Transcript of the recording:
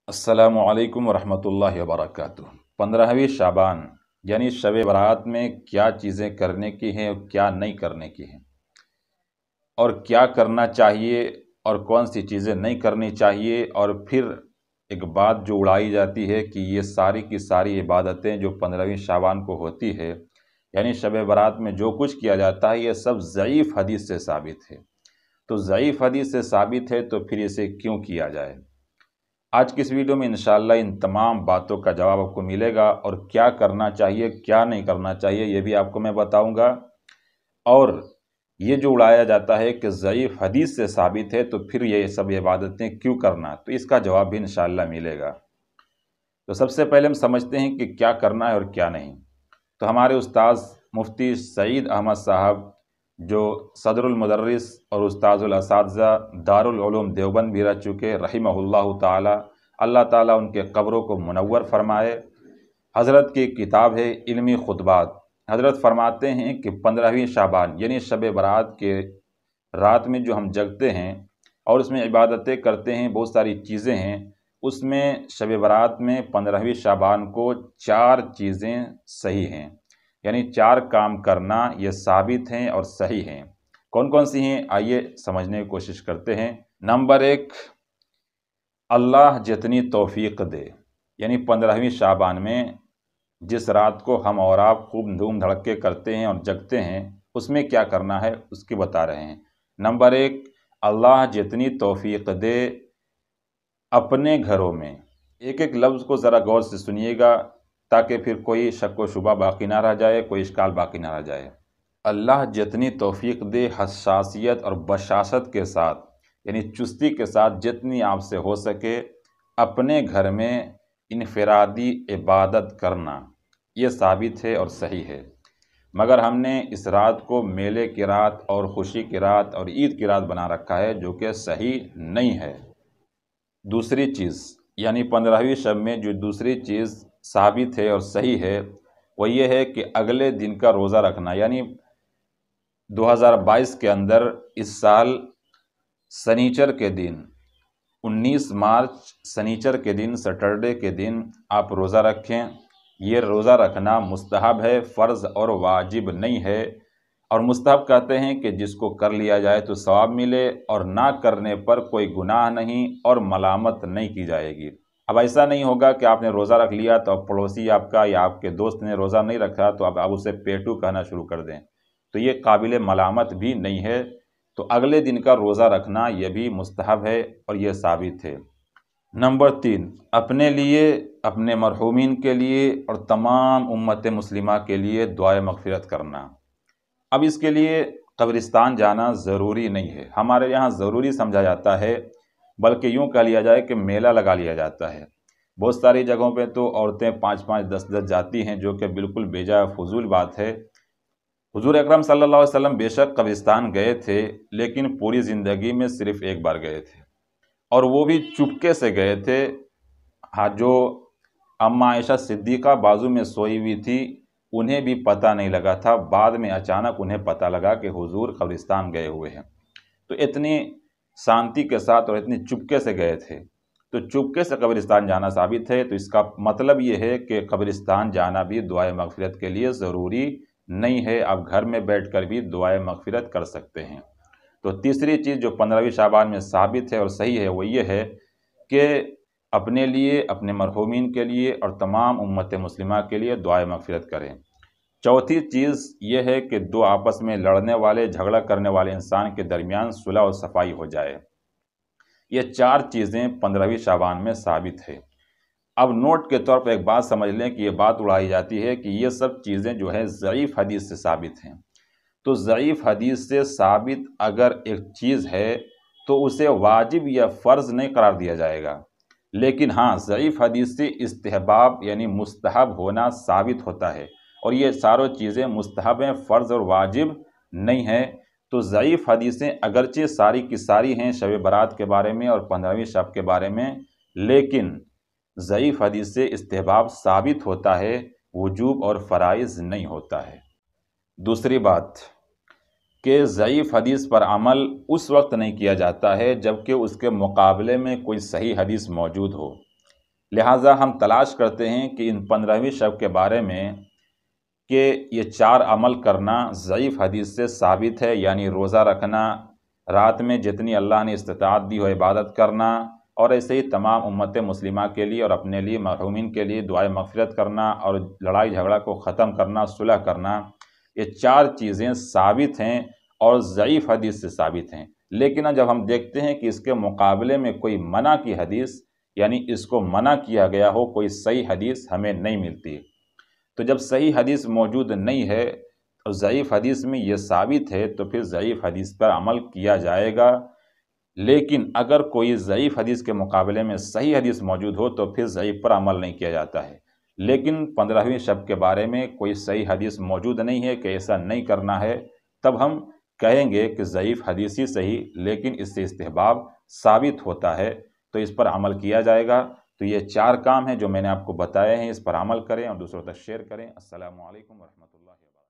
अस्सलामु अलैकुम वरहमतुल्लाहि वबरकातुह। 15वीं शाबान यानी शब बारात में क्या चीज़ें करने की हैं और क्या नहीं करने की हैं, और क्या करना चाहिए और कौन सी चीज़ें नहीं करनी चाहिए। और फिर एक बात जो उड़ाई जाती है कि ये सारी की सारी इबादतें जो 15वीं शाबान को होती है, यानी शब बारात में जो कुछ किया जाता है, ये सब ज़ईफ़ हदीस से साबित है। तो ज़ईफ़ हदीस से साबित है तो फिर इसे क्यों किया जाए। आज की इस वीडियो में इंशाअल्लाह इन तमाम बातों का जवाब आपको मिलेगा, और क्या करना चाहिए क्या नहीं करना चाहिए ये भी आपको मैं बताऊंगा। और ये जो उड़ाया जाता है कि ज़ईफ़ हदीस से साबित है तो फिर ये सब इबादतें क्यों करना, तो इसका जवाब भी इंशाअल्लाह मिलेगा। तो सबसे पहले हम समझते हैं कि क्या करना है और क्या नहीं। तो हमारे उस्ताद मुफ्ती सईद अहमद साहब, जो सदरुल मुदर्रिस और उस्ताजुल असातिज़ा दारुल उलूम देवबंद भी रह चुके, रहिमहुल्लाह ताला, अल्लाह ताला उनके कब्रों को मुनव्वर फरमाए। हज़रत की किताब है इल्मी खुतबात। हज़रत फरमाते हैं कि 15वीं शाबान यानी शब बारात के रात में जो हम जगते हैं और उसमें इबादतें करते हैं, बहुत सारी चीज़ें हैं, उसमें शब बारात में 15वीं शाबान को 4 चीज़ें सही हैं, यानी 4 काम करना ये साबित हैं और सही हैं। कौन कौन सी हैं, आइए समझने की कोशिश करते हैं। नंबर 1, अल्लाह जितनी तौफीक दे, यानी 15वीं शाबान में जिस रात को हम और आप खूब धूम धड़के करते हैं और जगते हैं, उसमें क्या करना है उसकी बता रहे हैं। नंबर 1, अल्लाह जितनी तौफीक दे अपने घरों में। एक एक लफ्ज़ को ज़रा गौर से सुनिएगा ताकि फिर कोई शक व शुबा बाकी ना रह जाए, कोई इश्काल बाकी ना रह जाए। अल्लाह जितनी तौफीक दे हसासियत और बशाशत के साथ, यानी चुस्ती के साथ जितनी आपसे हो सके, अपने घर में इनफरादी इबादत करना, ये साबित है और सही है। मगर हमने इस रात को मेले की रात और खुशी की रात और ईद की रात बना रखा है, जो कि सही नहीं है। दूसरी चीज़, यानी 15वीं शब में जो दूसरी चीज़ साबित है और सही है, वो ये है कि अगले दिन का रोज़ा रखना। यानी 2022 के अंदर इस साल शनिचर के दिन 19 मार्च शनिचर के दिन, सैटरडे के दिन आप रोज़ा रखें। ये रोज़ा रखना मुस्तहब है, फ़र्ज़ और वाजिब नहीं है। और मुस्तहब कहते हैं कि जिसको कर लिया जाए तो सवाब मिले, और ना करने पर कोई गुनाह नहीं और मलामत नहीं की जाएगी। अब ऐसा नहीं होगा कि आपने रोज़ा रख लिया तो अब पड़ोसी आपका या आपके दोस्त ने रोज़ा नहीं रखा तो अब आप उसे पेटू कहना शुरू कर दें, तो ये काबिल मलामत भी नहीं है। तो अगले दिन का रोज़ा रखना यह भी मुस्तहब है और यह साबित है। नंबर 3, अपने लिए, अपने मरहूमीन के लिए और तमाम उम्मत मुस्लिमा के लिए दुआए मग़फ़िरत करना। अब इसके लिए कब्रिस्तान जाना ज़रूरी नहीं है, हमारे यहाँ ज़रूरी समझा जाता है, बल्कि यूँ कह लिया जाए कि मेला लगा लिया जाता है। बहुत सारी जगहों पे तो औरतें 5-5, 10-10 जाती हैं, जो कि बिल्कुल बेजा फजूल बात है। हुजूर अकरम सल्लल्लाहु अलैहि वसल्लम बेशक कब्रिस्तान गए थे, लेकिन पूरी ज़िंदगी में सिर्फ़ एक बार गए थे, और वो भी चुपके से गए थे। हाँ, जो अम्मा आयशा सिद्दीक़ा बाजू में सोई हुई थी, उन्हें भी पता नहीं लगा था। बाद में अचानक उन्हें पता लगा कि हुजूर कब्रिस्तान गए हुए हैं। तो इतनी शांति के साथ और इतनी चुपके से गए थे। तो चुपके से कब्रिस्तान जाना साबित है। तो इसका मतलब ये है कि कब्रिस्तान जाना भी दुआए मग़फ़िरत के लिए ज़रूरी नहीं है, आप घर में बैठकर भी दुआए मग़फ़िरत कर सकते हैं। तो तीसरी चीज़ जो 15वीं शाबान में साबित है और सही है, वो ये है कि अपने लिए, अपने मरहूमीन के लिए और तमाम उम्मत मुस्लिमा के लिए दुआए मग़फ़िरत करें। चौथी चीज़ ये है कि दो आपस में लड़ने वाले, झगड़ा करने वाले इंसान के दरमियान सुलह और सफाई हो जाए। ये 4 चीज़ें 15वीं शाबान में साबित है। अब नोट के तौर पर एक बात समझ लें कि ये बात उड़ाई जाती है कि ये सब चीज़ें जो है ज़ईफ़ हदीस से साबित हैं। तो ज़ईफ़ हदीस से साबित अगर एक चीज़ है तो उसे वाजिब या फ़र्ज़ नहीं करार दिया जाएगा, लेकिन हाँ, ज़ईफ़ हदीस से इस्तिहबाब यानी मुस्तहब होना साबित होता है, और ये सारों चीज़ें मुस्तहब हैं, फ़र्ज़ और वाजिब नहीं है। तो ज़ईफ़ हदीसें अगरचे सारी की सारी हैं शब बारात के बारे में और 15वीं शब के बारे में, लेकिन ज़ईफ़ हदीस से इस्तिहबाब साबित होता है, वुजूब और फ़राइज़ नहीं होता है। दूसरी बात कि ज़ईफ़ हदीस पर अमल उस वक्त नहीं किया जाता है जबकि उसके मुकाबले में कोई सही हदीस मौजूद हो। لہٰذا ہم تلاش کرتے ہیں کہ ان 15ویں شب کے بارے میں کہ یہ 4 عمل کرنا ضعیف حدیث سے ثابت ہے، یعنی روزہ رکھنا، رات میں جتنی اللہ نے استطاعت دی ہو عبادت کرنا، اور ایسے ہی تمام امت مسلمہ کے لیے اور اپنے لیے مرحومین کے لیے دعائے مغفرت کرنا اور لڑائی جھگڑا کو ختم کرنا، صلح کرنا، یہ 4 چیزیں ثابت ہیں اور ضعیف حدیث سے ثابت ہیں۔ لیکن جب ہم دیکھتے ہیں کہ اس کے مقابلے میں کوئی منع کی حدیث، یعنی اس کو منع کیا گیا ہو، کوئی صحیح حدیث ہمیں نہیں ملتی، تو جب صحیح حدیث موجود نہیں ہے اور ضعیف حدیث میں یہ ثابت ہے تو پھر ضعیف حدیث پر عمل کیا جائے گا۔ لیکن اگر کوئی ضعیف حدیث کے مقابلے میں صحیح حدیث موجود ہو تو پھر ضعیف پر عمل نہیں کیا جاتا ہے۔ لیکن 15ویں شب کے بارے میں کوئی صحیح حدیث موجود نہیں ہے کہ ایسا نہیں کرنا ہے، تب ہم کہیں گے کہ ضعیف حدیث ہی صحیح، لیکن اس سے استحباب ثابت ہوتا ہے تو اس پر عمل کیا جائے گا۔ تو یہ 4 کام ہیں جو میں نے آپ کو بتائے ہیں، اس پر عمل کریں اور دوسروں تک شیئر کریں۔ السلام علیکم ورحمۃ اللہ وبرکاتہ۔